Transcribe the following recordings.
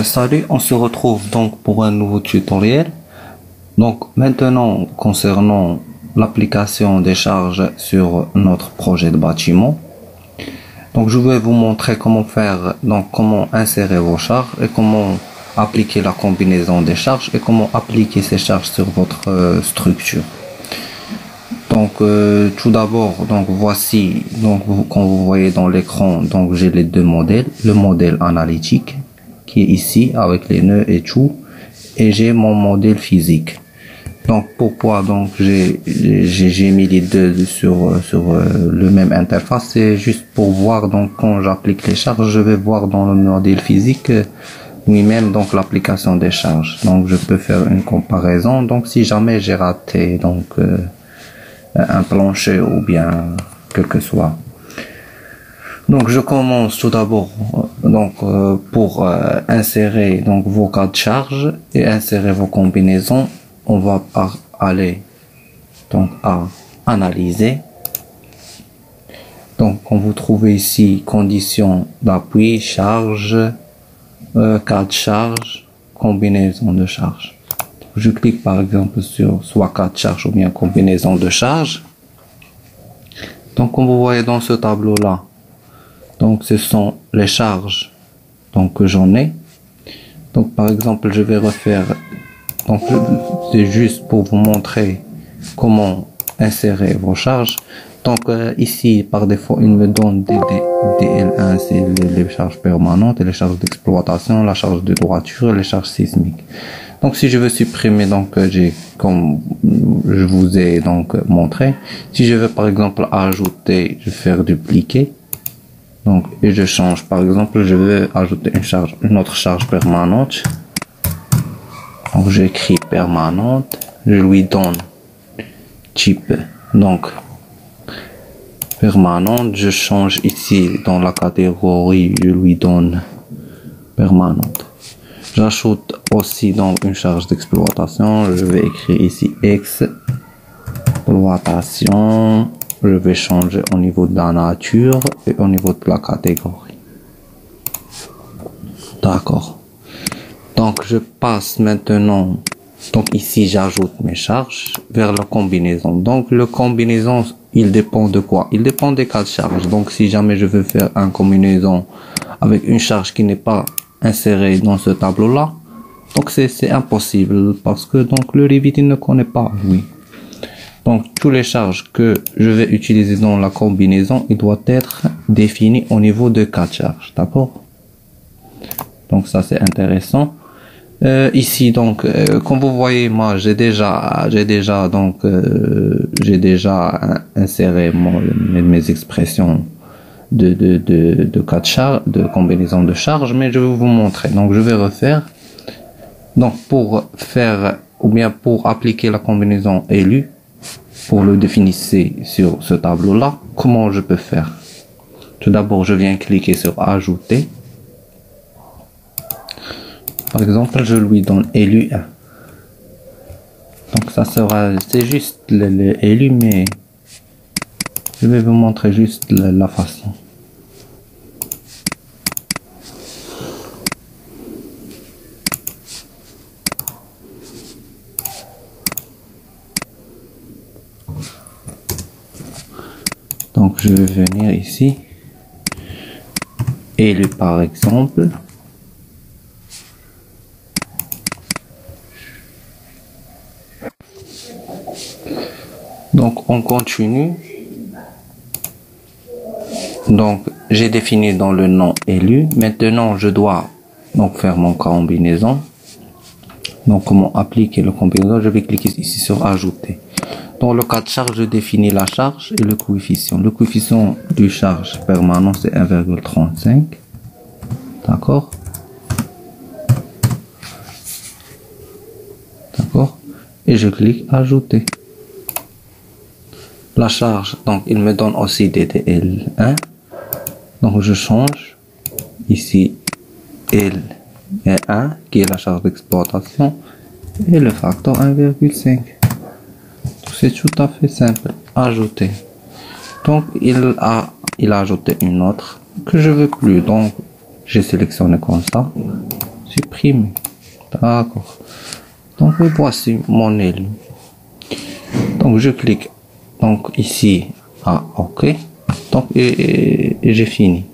Salut, on se retrouve donc pour un nouveau tutoriel. Donc maintenant concernant l'application des charges sur notre projet de bâtiment. Donc je vais vous montrer comment faire, donc comment insérer vos charges et comment appliquer la combinaison des charges et comment appliquer ces charges sur votre structure. Tout d'abord, donc voici, quand vous voyez dans l'écran, donc j'ai les deux modèles, le modèle analytique qui est ici avec les nœuds et tout, et j'ai mon modèle physique. Donc pourquoi donc j'ai mis les deux sur le même interface, c'est juste pour voir, donc quand j'applique les charges, je vais voir dans le modèle physique lui-même donc l'application des charges. Donc je peux faire une comparaison. Donc si jamais j'ai raté un plancher ou bien quel que soit. Donc je commence tout d'abord pour insérer donc vos cas de charge et insérer vos combinaisons. On va aller donc à analyser. Donc quand vous trouvez ici conditions d'appui, charge, cas de charge, combinaison de charge. Je clique par exemple sur soit cas de charge ou bien combinaison de charge. Donc comme vous voyez dans ce tableau là, donc ce sont les charges donc que j'en ai. Donc par exemple je vais refaire, donc c'est juste pour vous montrer comment insérer vos charges. Donc ici par défaut il me donne des DL1, c'est les charges permanentes et les charges d'exploitation, la charge de droiture et les charges sismiques. Donc si je veux supprimer, donc j'ai, comme je vous ai donc montré, si je veux par exemple ajouter, je vais faire dupliquer, donc et je change, par exemple je veux ajouter une autre charge permanente. Donc j'écris permanente, je lui donne type donc permanente, je change ici dans la catégorie, je lui donne permanente. J'ajoute aussi donc une charge d'exploitation, je vais écrire ici exploitation, je vais changer au niveau de la nature et au niveau de la catégorie. D'accord. Donc je passe maintenant, donc ici j'ajoute mes charges vers la combinaison. Donc le combinaison, il dépend de quoi? Il dépend des cas de charge. Donc si jamais je veux faire une combinaison avec une charge qui n'est pas insérée dans ce tableau là, donc c'est impossible parce que donc le Revit il ne connaît pas, oui. Donc toutes les charges que je vais utiliser dans la combinaison, il doit être défini au niveau de cas de charge, d'accord? Donc ça c'est intéressant. Ici donc comme vous voyez, moi j'ai déjà inséré mes expressions de cas de charge, de combinaison de charge, mais je vais vous montrer. Donc je vais refaire. Donc pour faire ou bien pour appliquer la combinaison élue, pour le définir sur ce tableau là, comment je peux faire? Tout d'abord je viens cliquer sur ajouter. Par exemple je lui donne élu 1. Donc ça sera, c'est juste l'élu, mais je vais vous montrer juste la façon. Donc je vais venir ici, élu par exemple. Donc on continue. Donc j'ai défini dans le nom élu. Maintenant je dois donc faire mon combinaison. Donc comment appliquer le combinaison? Je vais cliquer ici sur ajouter. Dans le cas de charge, je définis la charge et le coefficient. Le coefficient du charge permanent c'est 1,35. D'accord. D'accord. Et je clique ajouter. La charge, donc il me donne aussi DDL1. Donc je change ici L1 qui est la charge d'exploitation et le facteur 1,5. C'est tout à fait simple. Ajouter. Donc il a ajouté une autre que je veux plus. Donc j'ai sélectionné comme ça. supprimer. D'accord. Donc voici mon élu. Donc je clique donc ici à OK. Donc et j'ai fini.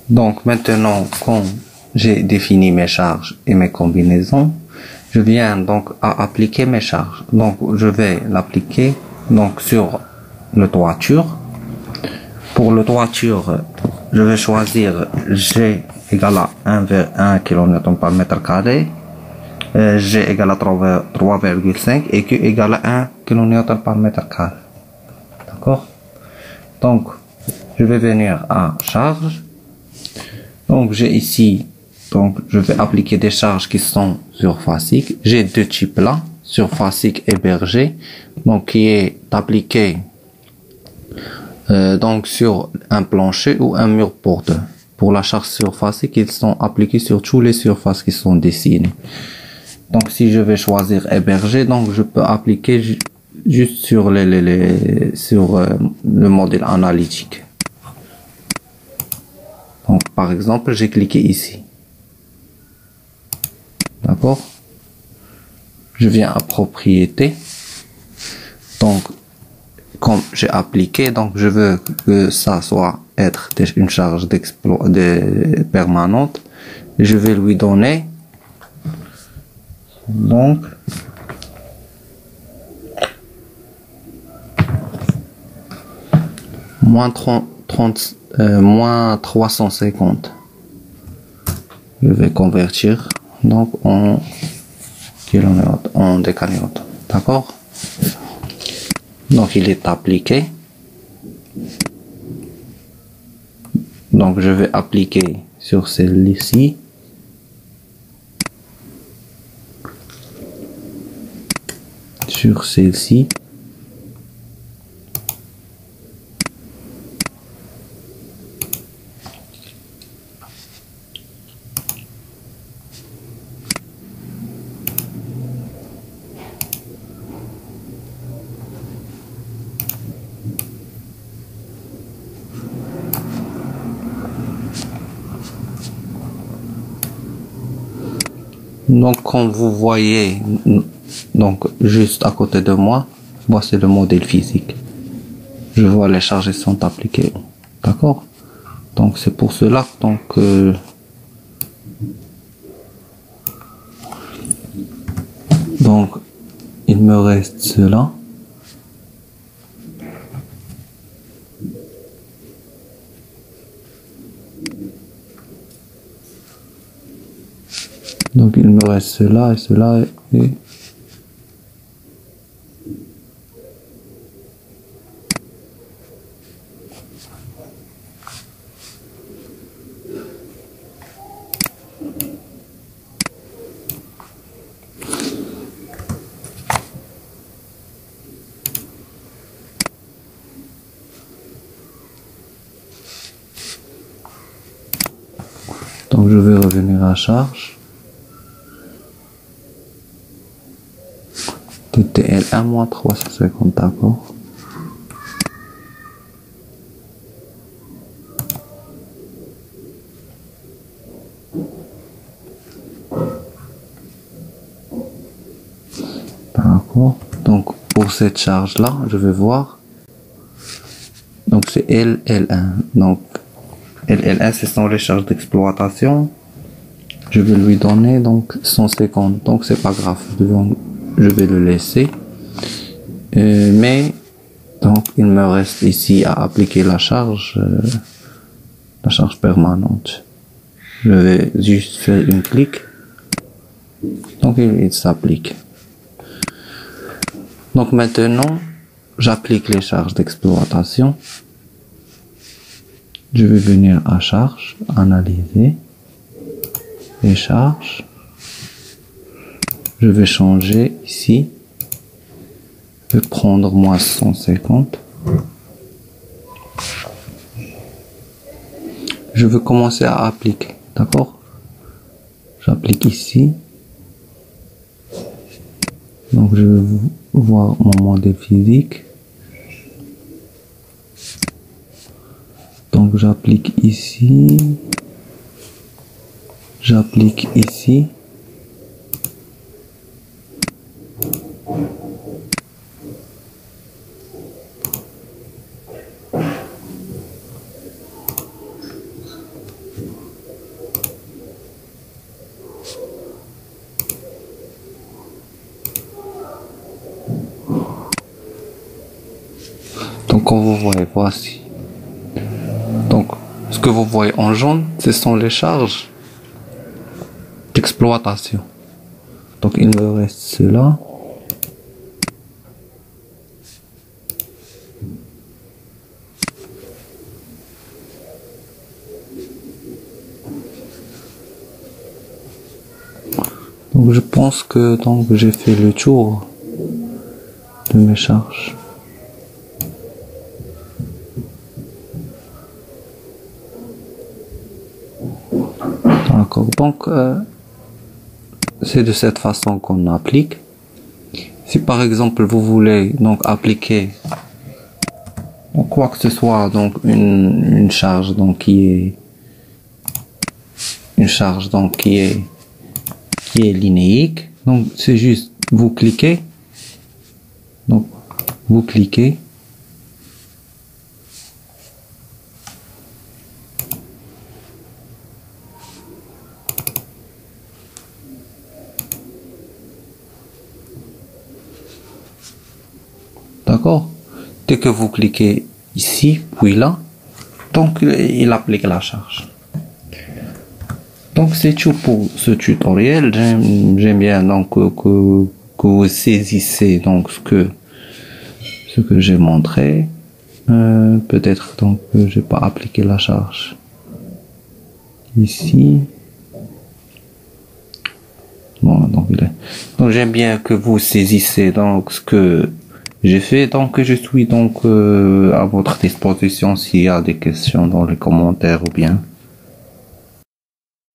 Donc maintenant, quand j'ai défini mes charges et mes combinaisons, je viens donc à appliquer mes charges. Donc je vais l'appliquer donc sur le toiture. Pour le toiture, je vais choisir G égale à 1 kN par mètre carré, G égale à 3,5 et Q égale à 1 kN par mètre carré. D'accord? Donc je vais venir à charge. Donc j'ai ici, donc je vais appliquer des charges qui sont surfaciques. J'ai deux types là, surfacique et berger, donc qui est appliqué donc sur un plancher ou un mur pour deux. Pour la charge surfacique, ils sont appliqués sur toutes les surfaces qui sont dessinées. Donc si je vais choisir héberger, donc je peux appliquer juste sur le modèle analytique. Donc, par exemple, j'ai cliqué ici. D'accord? Je viens à propriété. Donc, comme j'ai appliqué, donc je veux que ça soit être une charge permanente. Je vais lui donner donc moins 350. Je vais convertir donc en kilonewtons, en décanewtons. D'accord? Donc il est appliqué. Donc je vais appliquer sur celle-ci. Sur celle-ci. Donc, comme vous voyez, donc juste à côté de moi, voici le modèle physique. Je vois les charges sont appliquées. D'accord? Donc, c'est pour cela donc donc il me reste cela. Donc il me reste cela et cela et donc je vais revenir à charge. TTL1 moins 350, d'accord. D'accord. Donc pour cette charge là, je vais voir. Donc c'est LL1. Donc LL1 ce sont les charges d'exploitation. Je vais lui donner donc 150. Donc c'est pas grave. Je vais le laisser. Mais donc il me reste ici à appliquer la charge permanente. Je vais juste faire une clic. Donc il s'applique. Donc maintenant j'applique les charges d'exploitation. Je vais venir à charge, analyser les charges. Je vais changer ici. Je vais prendre moins 150. Je veux commencer à appliquer, d'accord? J'applique ici. Donc je vais voir mon modèle physique. Donc j'applique ici. J'applique ici. Donc comme vous voyez, voici. Donc ce que vous voyez en jaune, ce sont les charges d'exploitation. Donc il me reste cela. Donc je pense que donc j'ai fait le tour de mes charges. D'accord. Donc c'est de cette façon qu'on applique. Si par exemple vous voulez donc appliquer quoi que ce soit, donc une charge donc qui est une charge donc qui est linéique, donc c'est juste vous cliquez, donc vous cliquez, d'accord, dès que vous cliquez ici puis là, donc il applique la charge. Donc c'est tout pour ce tutoriel. J'aime bien donc que vous saisissez donc ce que j'ai montré. Peut-être donc que j'ai pas appliqué la charge ici. Bon, donc j'aime bien que vous saisissez donc ce que j'ai fait. Donc je suis donc à votre disposition s'il y a des questions dans les commentaires ou bien